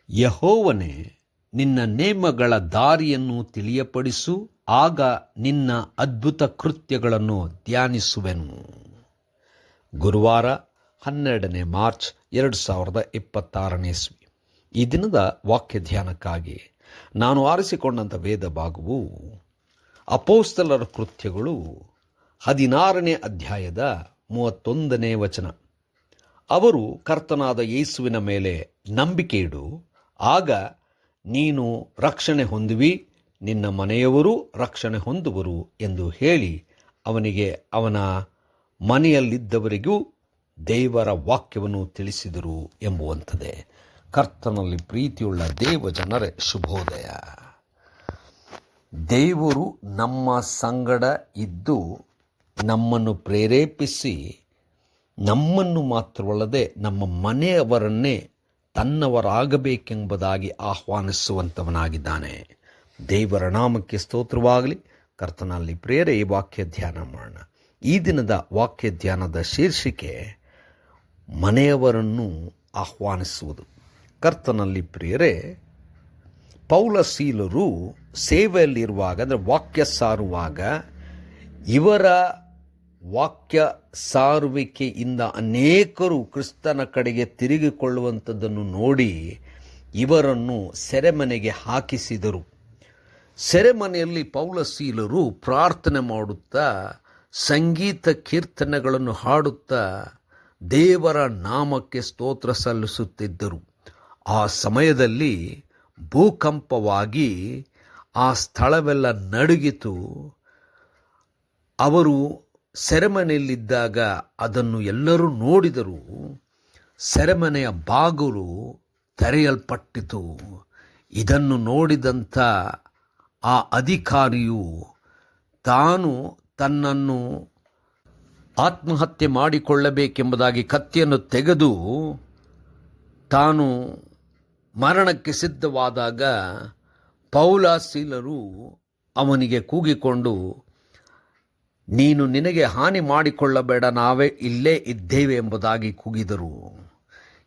ಯೆಹೋವನೇ, ನಿನ್ನ ನೇಮಗಳ ದಾರಿಯನ್ನು ತಿಳಿಯಪಡಿಸು, ಆಗ ನಿನ್ನ ಅದ್ಭುತ ಕೃತ್ಯಗಳನ್ನು ಧ್ಯಾನಿಸುವೆನು. ಗುರುವಾರ 12ನೇ ಮಾರ್ಚ್ 2026 ಇಸ್ವಿ. ಈ ದಿನದ ವಾಕ್ಯ ಧ್ಯಾನಕ್ಕಾಗಿ ನಾನು ಆರಿಸಿಕೊಂಡಂಥ ವೇದ ಭಾಗವು ಅಪೊಸ್ತಲರ ಕೃತ್ಯಗಳು 16ನೇ ಅಧ್ಯಾಯದ 31ನೇ ವಚನ. ಅವರು ಕರ್ತನಾದ ಯೇಸುವಿನ ಮೇಲೆ ನಂಬಿಕೆ ಇಡು, ಆಗ ನೀನು ರಕ್ಷಣೆ ಹೊಂದುವಿ, ನಿನ್ನ ಮನೆಯವರೂ ರಕ್ಷಣೆ ಹೊಂದುವರು ಎಂದು ಹೇಳಿ ಅವನಿಗೆ ಅವನ ಮನೆಯಲ್ಲಿದ್ದವರಿಗೂ ದೇವರ ವಾಕ್ಯವನ್ನು ತಿಳಿಸಿದರು ಎಂಬುವಂಥದ್ದೇ. ಕರ್ತನಲ್ಲಿ ಪ್ರೀತಿಯುಳ್ಳ ದೇವ ಜನರೇ, ಶುಭೋದಯ. ದೇವರು ನಮ್ಮ ಸಂಗಡ ಇದ್ದು ನಮ್ಮನ್ನು ಪ್ರೇರೇಪಿಸಿ, ನಮ್ಮನ್ನು ಮಾತ್ರವಲ್ಲದೆ ನಮ್ಮ ಮನೆಯವರನ್ನೇ ತನ್ನವರಾಗಬೇಕೆಂಬುದಾಗಿ ಆಹ್ವಾನಿಸುವಂಥವನಾಗಿದ್ದಾನೆ. ದೇವರ ನಾಮಕ್ಕೆ ಸ್ತೋತ್ರವಾಗಲಿ. ಕರ್ತನಲ್ಲಿ ಪ್ರೇರೆ ಈ ವಾಕ್ಯ ಧ್ಯಾನ ಮಾಡೋಣ. ಈ ದಿನದ ವಾಕ್ಯ ಧ್ಯಾನದ ಶೀರ್ಷಿಕೆ ಮನೆಯವರನ್ನು ಆಹ್ವಾನಿಸುವುದು. ಕರ್ತನಲ್ಲಿ ಪ್ರಿಯರೇ, ಪೌಲ ಸೀಲರು ಸೇವೆಯಲ್ಲಿರುವಾಗ, ಅಂದರೆ ವಾಕ್ಯ ಸಾರುವಾಗ, ಇವರ ವಾಕ್ಯ ಸಾರುವಿಕೆಯಿಂದ ಅನೇಕರು ಕ್ರಿಸ್ತನ ಕಡೆಗೆ ತಿರುಗಿಕೊಳ್ಳುವಂಥದ್ದನ್ನು ನೋಡಿ ಇವರನ್ನು ಸೆರೆಮನೆಗೆ ಹಾಕಿಸಿದರು. ಸೆರೆಮನೆಯಲ್ಲಿ ಪೌಲ ಸೀಲರು ಪ್ರಾರ್ಥನೆ ಮಾಡುತ್ತಾ, ಸಂಗೀತ ಕೀರ್ತನೆಗಳನ್ನು ಹಾಡುತ್ತಾ ದೇವರ ನಾಮಕ್ಕೆ ಸ್ತೋತ್ರ ಸಲ್ಲಿಸುತ್ತಿದ್ದರು. ಆ ಸಮಯದಲ್ಲಿ ಭೂಕಂಪವಾಗಿ ಆ ಸ್ಥಳವೆಲ್ಲ ನಡುಗಿತು. ಅವರು ಸೆರೆಮನೆಯಲ್ಲಿದ್ದಾಗ ಅದನ್ನು ಎಲ್ಲರೂ ನೋಡಿದರು. ಸೆರೆಮನೆಯ ಬಾಗಿಲು ತೆರೆಯಲ್ಪಟ್ಟಿತು. ಇದನ್ನು ನೋಡಿದಂಥ ಆ ಅಧಿಕಾರಿಯು ತಾನು ತನ್ನನ್ನು ಆತ್ಮಹತ್ಯೆ ಮಾಡಿಕೊಳ್ಳಬೇಕೆಂಬುದಾಗಿ ಕತ್ತಿಯನ್ನು ತೆಗೆದು ತಾನು ಮರಣಕ್ಕೆ ಸಿದ್ಧವಾದಾಗ ಪೌಲ ಸೀಲರು ಅವನಿಗೆ ಕೂಗಿಕೊಂಡು, ನೀನು ನಿನಗೆ ಹಾನಿ ಮಾಡಿಕೊಳ್ಳಬೇಡ, ನಾವೇ ಇಲ್ಲೇ ಇದ್ದೇವೆ ಎಂಬುದಾಗಿ ಕೂಗಿದರು.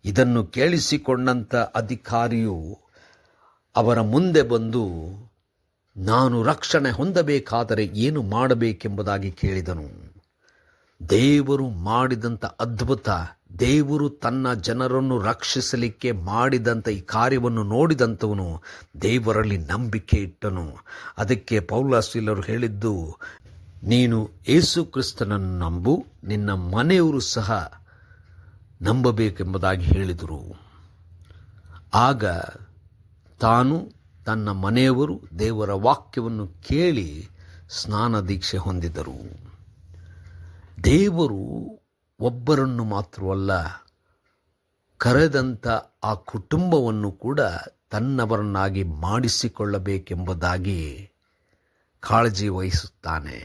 ಇದನ್ನು ಕೇಳಿಸಿಕೊಂಡಂಥ ಅಧಿಕಾರಿಯು ಅವರ ಮುಂದೆ ಬಂದು, ನಾನು ರಕ್ಷಣೆ ಹೊಂದಬೇಕಾದರೆ ಏನು ಮಾಡಬೇಕೆಂಬುದಾಗಿ ಕೇಳಿದನು. ದೇವರು ಮಾಡಿದಂಥ ಅದ್ಭುತ, ದೇವರು ತನ್ನ ಜನರನ್ನು ರಕ್ಷಿಸಲಿಕ್ಕೆ ಮಾಡಿದಂಥ ಈ ಕಾರ್ಯವನ್ನು ನೋಡಿದಂಥವನು ದೇವರಲ್ಲಿ ನಂಬಿಕೆ ಇಟ್ಟನು. ಅದಕ್ಕೆ ಪೌಲ ಸೀಲರು ಹೇಳಿದ್ದು, ನೀನು ಯೇಸು ಕ್ರಿಸ್ತನನ್ನು ನಂಬು, ನಿನ್ನ ಮನೆಯವರು ಸಹ ನಂಬಬೇಕೆಂಬುದಾಗಿ ಹೇಳಿದರು. ಆಗ ತಾನು ತನ್ನ ಮನೆಯವರು ದೇವರ ವಾಕ್ಯವನ್ನು ಕೇಳಿ ಸ್ನಾನ ದೀಕ್ಷೆ ಹೊಂದಿದರು. ದೇವರು ಒಬ್ಬರನ್ನು ಮಾತ್ರವಲ್ಲ, ಕರೆದಂಥ ಆ ಕುಟುಂಬವನ್ನು ಕೂಡ ತನ್ನವರನ್ನಾಗಿ ಮಾಡಿಸಿಕೊಳ್ಳಬೇಕೆಂಬುದಾಗಿ ಕಾಳಜಿ ವಹಿಸುತ್ತಾನೆ.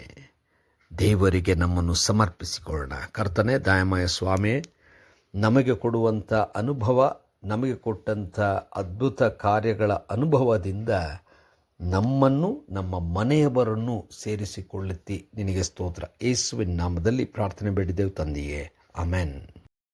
ದೇವರಿಗೆ ನಮ್ಮನ್ನು ಸಮರ್ಪಿಸಿಕೊಳ್ಳೋಣ. ಕರ್ತನೇ, ದಯಾಮಯ ಸ್ವಾಮಿ, ನಮಗೆ ಕೊಡುವಂಥ ಅನುಭವ, ನಮಗೆ ಕೊಟ್ಟಂಥ ಅದ್ಭುತ ಕಾರ್ಯಗಳ ಅನುಭವದಿಂದ ನಮ್ಮನ್ನು, ನಮ್ಮ ಮನೆಯವರನ್ನು ಸೇರಿಸಿಕೊಳ್ಳುತ್ತಿ ನಿನಗೆ ಸ್ತೋತ್ರ. ಯೇಸುವಿನ ನಾಮದಲ್ಲಿ ಪ್ರಾರ್ಥನೆ ಬೇಡಿದೆವು ತಂದೆಯೇ, ಆಮೆನ್.